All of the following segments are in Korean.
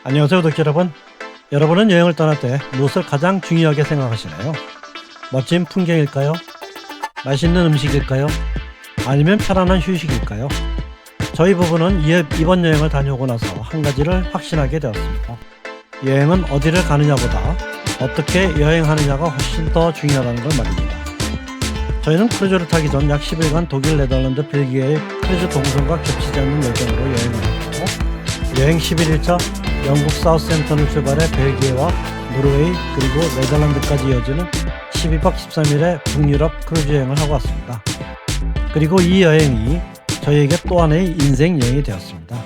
안녕하세요, 독자 여러분. 여러분은 여행을 떠날 때 무엇을 가장 중요하게 생각하시나요? 멋진 풍경일까요? 맛있는 음식일까요? 아니면 편안한 휴식일까요? 저희 부부는 이번 여행을 다녀오고 나서 한 가지를 확신하게 되었습니다. 여행은 어디를 가느냐보다 어떻게 여행하느냐가 훨씬 더 중요하다는 걸 말입니다. 저희는 크루즈를 타기 전 약 10일간 독일, 네덜란드, 벨기에의 크루즈 동선과 겹치지 않는 여정으로 여행을 했고, 여행 11일차 영국 사우스햄턴을 출발해 벨기에와 노르웨이 그리고 네덜란드까지 이어지는 12박 13일의 북유럽 크루즈 여행을 하고 왔습니다. 그리고 이 여행이 저희에게 또 하나의 인생 여행이 되었습니다.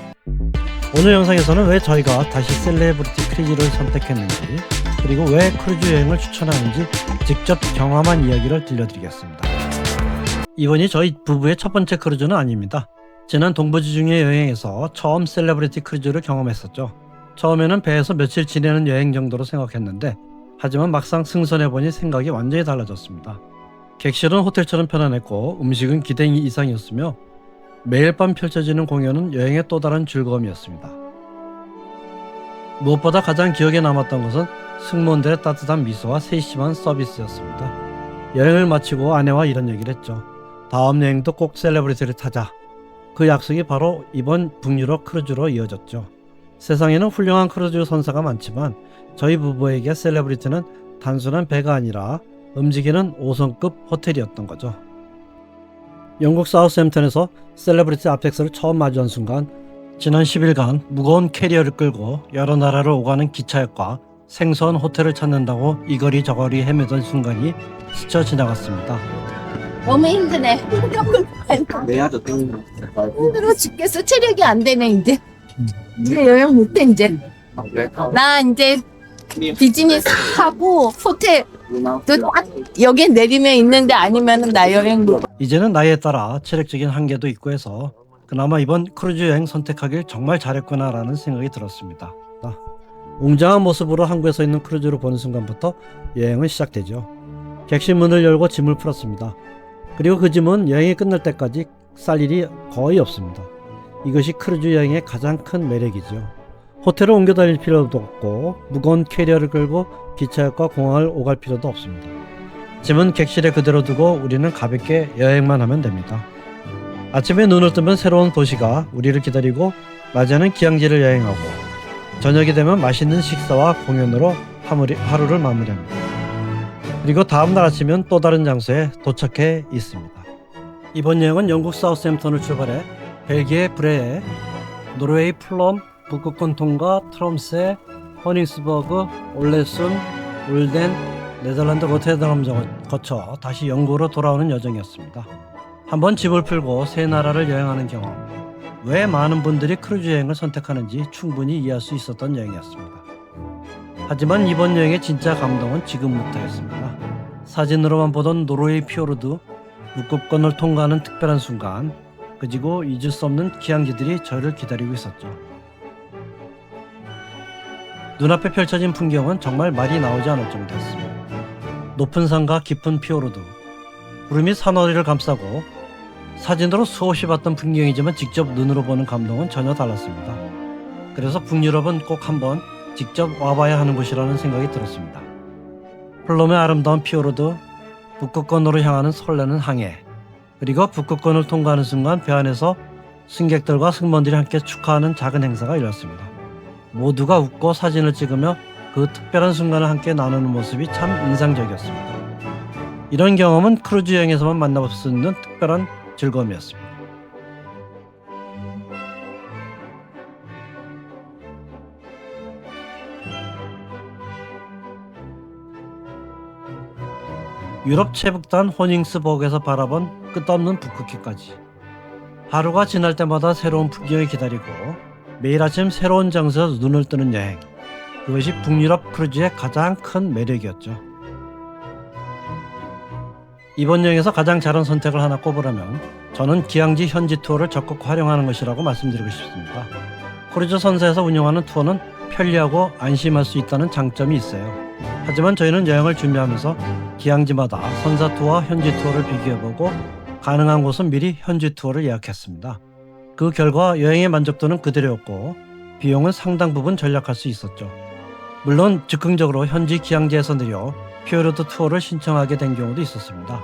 오늘 영상에서는 왜 저희가 다시 셀레브리티 크루즈를 선택했는지, 그리고 왜 크루즈 여행을 추천하는지 직접 경험한 이야기를 들려드리겠습니다. 이번이 저희 부부의 첫 번째 크루즈는 아닙니다. 지난 동부지 중의 여행에서 처음 셀레브리티 크루즈를 경험했었죠. 처음에는 배에서 며칠 지내는 여행 정도로 생각했는데, 하지만 막상 승선해보니 생각이 완전히 달라졌습니다. 객실은 호텔처럼 편안했고 음식은 기대 이상이었으며, 매일 밤 펼쳐지는 공연은 여행의 또 다른 즐거움이었습니다. 무엇보다 가장 기억에 남았던 것은 승무원들의 따뜻한 미소와 세심한 서비스였습니다. 여행을 마치고 아내와 이런 얘기를 했죠. 다음 여행도 꼭 셀레브리티를 타자. 그 약속이 바로 이번 북유럽 크루즈로 이어졌죠. 세상에는 훌륭한 크루즈 선사가 많지만 저희 부부에게 셀레브리티는 단순한 배가 아니라 움직이는 5성급 호텔이었던 거죠. 영국 사우스햄턴에서 셀레브리티 앞택스를 처음 마주한 순간, 지난 10일간 무거운 캐리어를 끌고 여러 나라를 오가는 기차역과 생소한 호텔을 찾는다고 이거리 저거리 헤매던 순간이 스쳐 지나갔습니다. 너무 힘드네. 내야도 땡긴다. 힘들어 죽겠어. 체력이 안 되네 이제. 이제 여행 못해 이제. 나 이제 비즈니스 하고 호텔 딱 여기 내리면 있는데 아니면은 나 여행 못. 이제는 나이에 따라 체력적인 한계도 있고 해서 그나마 이번 크루즈 여행 선택하길 정말 잘했구나라는 생각이 들었습니다. 웅장한 모습으로 항구에 서 있는 크루즈를 보는 순간부터 여행은 시작되죠. 객실 문을 열고 짐을 풀었습니다. 그리고 그 짐은 여행이 끝날 때까지 쌀 일이 거의 없습니다. 이것이 크루즈 여행의 가장 큰 매력이죠. 호텔을 옮겨 다닐 필요도 없고 무거운 캐리어를 끌고 기차역과 공항을 오갈 필요도 없습니다. 짐은 객실에 그대로 두고 우리는 가볍게 여행만 하면 됩니다. 아침에 눈을 뜨면 새로운 도시가 우리를 기다리고, 낮에는 기항지를 여행하고, 저녁이 되면 맛있는 식사와 공연으로 하루를 마무리합니다. 그리고 다음날 아침은 또 다른 장소에 도착해 있습니다. 이번 여행은 영국 사우스햄턴을 출발해 벨기에 브레에, 노르웨이 플럼, 북극권 통과 트롬세, 허닝스버그, 올레순, 울덴, 네덜란드 로테르담을 거쳐 다시 영국으로 돌아오는 여정이었습니다. 한번 짐을 풀고 세 나라를 여행하는 경험, 왜 많은 분들이 크루즈 여행을 선택하는지 충분히 이해할 수 있었던 여행이었습니다. 하지만 이번 여행의 진짜 감동은 지금부터였습니다. 사진으로만 보던 노르웨이 피오르드, 북극권을 통과하는 특별한 순간, 그리고 잊을 수 없는 기항지들이 저를 기다리고 있었죠. 눈앞에 펼쳐진 풍경은 정말 말이 나오지 않을 정도였습니다. 높은 산과 깊은 피오르드, 구름이 산허리를 감싸고, 사진으로 수없이 봤던 풍경이지만 직접 눈으로 보는 감동은 전혀 달랐습니다. 그래서 북유럽은 꼭 한번 직접 와봐야 하는 곳이라는 생각이 들었습니다. 플럼의 아름다운 피오르드, 북극권으로 향하는 설레는 항해, 그리고 북극권을 통과하는 순간 배 안에서 승객들과 승무원들이 함께 축하하는 작은 행사가 일어났습니다. 모두가 웃고 사진을 찍으며 그 특별한 순간을 함께 나누는 모습이 참 인상적이었습니다. 이런 경험은 크루즈 여행에서만 만나볼 수 있는 특별한 즐거움이었습니다. 유럽 최북단 호닝스버그에서 바라본 끝없는 북극해까지, 하루가 지날 때마다 새로운 풍경이 기다리고 매일 아침 새로운 장소에서 눈을 뜨는 여행, 그것이 북유럽 크루즈의 가장 큰 매력이었죠. 이번 여행에서 가장 잘한 선택을 하나 꼽으라면 저는 기항지 현지 투어를 적극 활용하는 것이라고 말씀드리고 싶습니다. 크루즈 선사에서 운영하는 투어는 편리하고 안심할 수 있다는 장점이 있어요. 하지만 저희는 여행을 준비하면서 기항지마다 선사 투어와 현지 투어를 비교해보고 가능한 곳은 미리 현지 투어를 예약했습니다. 그 결과 여행의 만족도는 그대로였고, 비용은 상당 부분 절약할 수 있었죠. 물론 즉흥적으로 현지 기항지에서 내려 피오르드 투어를 신청하게 된 경우도 있었습니다.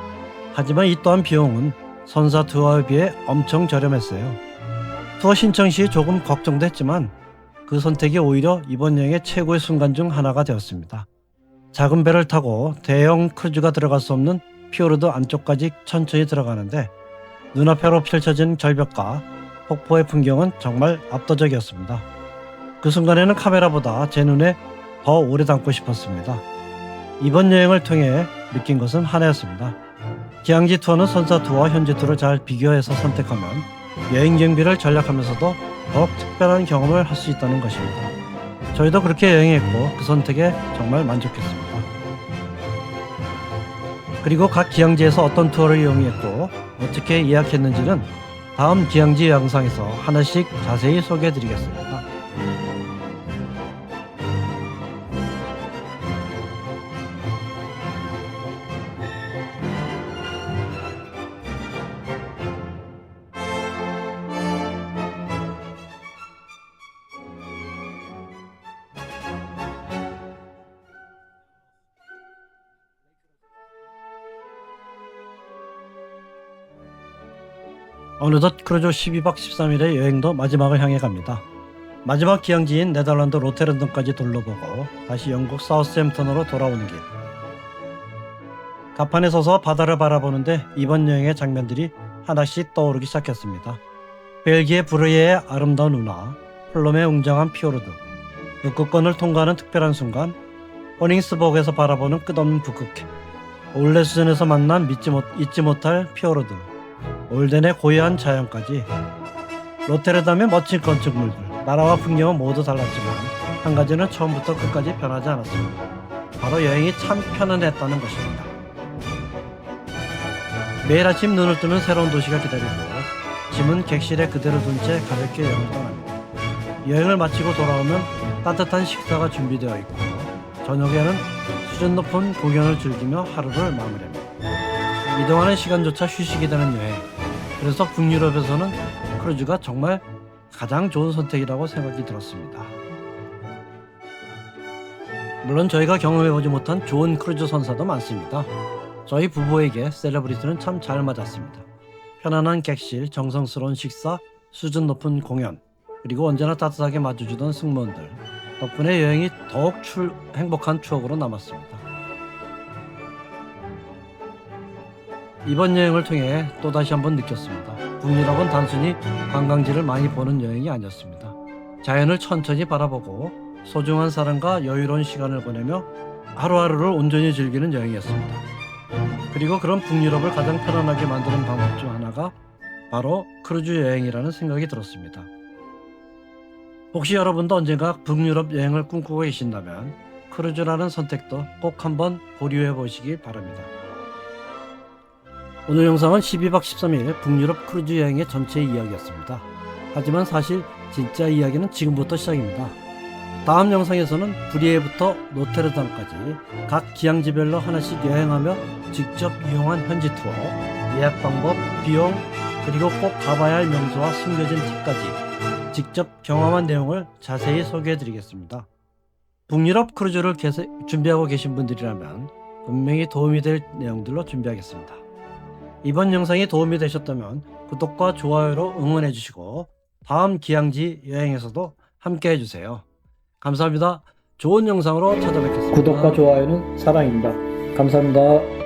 하지만 이 또한 비용은 선사 투어에 비해 엄청 저렴했어요. 투어 신청 시 조금 걱정도 했지만 그 선택이 오히려 이번 여행의 최고의 순간 중 하나가 되었습니다. 작은 배를 타고 대형 크루즈가 들어갈 수 없는 피오르드 안쪽까지 천천히 들어가는데 눈앞으로 펼쳐진 절벽과 폭포의 풍경은 정말 압도적이었습니다. 그 순간에는 카메라보다 제 눈에 더 오래 담고 싶었습니다. 이번 여행을 통해 느낀 것은 하나였습니다. 기항지 투어는 선사 투어와 현지 투어를 잘 비교해서 선택하면 여행 경비를 절약하면서도 더욱 특별한 경험을 할 수 있다는 것입니다. 저희도 그렇게 여행했고 그 선택에 정말 만족했습니다. 그리고 각 기항지에서 어떤 투어를 이용했고 어떻게 예약했는지는 다음 기항지 영상에서 하나씩 자세히 소개해드리겠습니다. 어느덧 크루즈 12박 13일의 여행도 마지막을 향해 갑니다. 마지막 기항지인 네덜란드 로테르담까지 둘러보고 다시 영국 사우스햄튼으로 돌아오는 길. 갑판에 서서 바다를 바라보는데 이번 여행의 장면들이 하나씩 떠오르기 시작했습니다. 벨기에 브르예의 아름다운 운하, 폴롬의 웅장한 피오르드, 북극권을 통과하는 특별한 순간, 호닝스버그에서 바라보는 끝없는 북극해, 올레수전에서 만난 잊지 못할 피오르드, 올덴의 고요한 자연까지 로테르담의 멋진 건축물들, 나라와 풍경은 모두 달랐지만 한 가지는 처음부터 끝까지 변하지 않았습니다. 바로 여행이 참 편안했다는 것입니다. 매일 아침 눈을 뜨면 새로운 도시가 기다리고 짐은 객실에 그대로 둔 채 가볍게 여행을 떠납니다. 여행을 마치고 돌아오면 따뜻한 식사가 준비되어 있고 저녁에는 수준 높은 공연을 즐기며 하루를 마무리합니다. 이동하는 시간조차 휴식이 되는 여행. 그래서 북유럽에서는 크루즈가 정말 가장 좋은 선택이라고 생각이 들었습니다. 물론 저희가 경험해보지 못한 좋은 크루즈 선사도 많습니다. 저희 부부에게 셀러브리티는 참 잘 맞았습니다. 편안한 객실, 정성스러운 식사, 수준 높은 공연, 그리고 언제나 따뜻하게 맞아주던 승무원들 덕분에 여행이 더욱 행복한 추억으로 남았습니다. 이번 여행을 통해 또다시 한번 느꼈습니다. 북유럽은 단순히 관광지를 많이 보는 여행이 아니었습니다. 자연을 천천히 바라보고 소중한 사람과 여유로운 시간을 보내며 하루하루를 온전히 즐기는 여행이었습니다. 그리고 그런 북유럽을 가장 편안하게 만드는 방법 중 하나가 바로 크루즈 여행이라는 생각이 들었습니다. 혹시 여러분도 언젠가 북유럽 여행을 꿈꾸고 계신다면 크루즈라는 선택도 꼭 한번 보류해 보시기 바랍니다. 오늘 영상은 12박 13일 북유럽 크루즈 여행의 전체 이야기였습니다. 하지만 사실 진짜 이야기는 지금부터 시작입니다. 다음 영상에서는 브리에부터 노테르담까지 각 기항지별로 하나씩 여행하며 직접 이용한 현지 투어, 예약 방법, 비용, 그리고 꼭 가봐야 할 명소와 숨겨진 팁까지 직접 경험한 내용을 자세히 소개해드리겠습니다. 북유럽 크루즈를 준비하고 계신 분들이라면 분명히 도움이 될 내용들로 준비하겠습니다. 이번 영상이 도움이 되셨다면 구독과 좋아요로 응원해주시고 다음 기항지 여행에서도 함께 해주세요. 감사합니다. 좋은 영상으로 찾아뵙겠습니다. 구독과 좋아요는 사랑입니다. 감사합니다.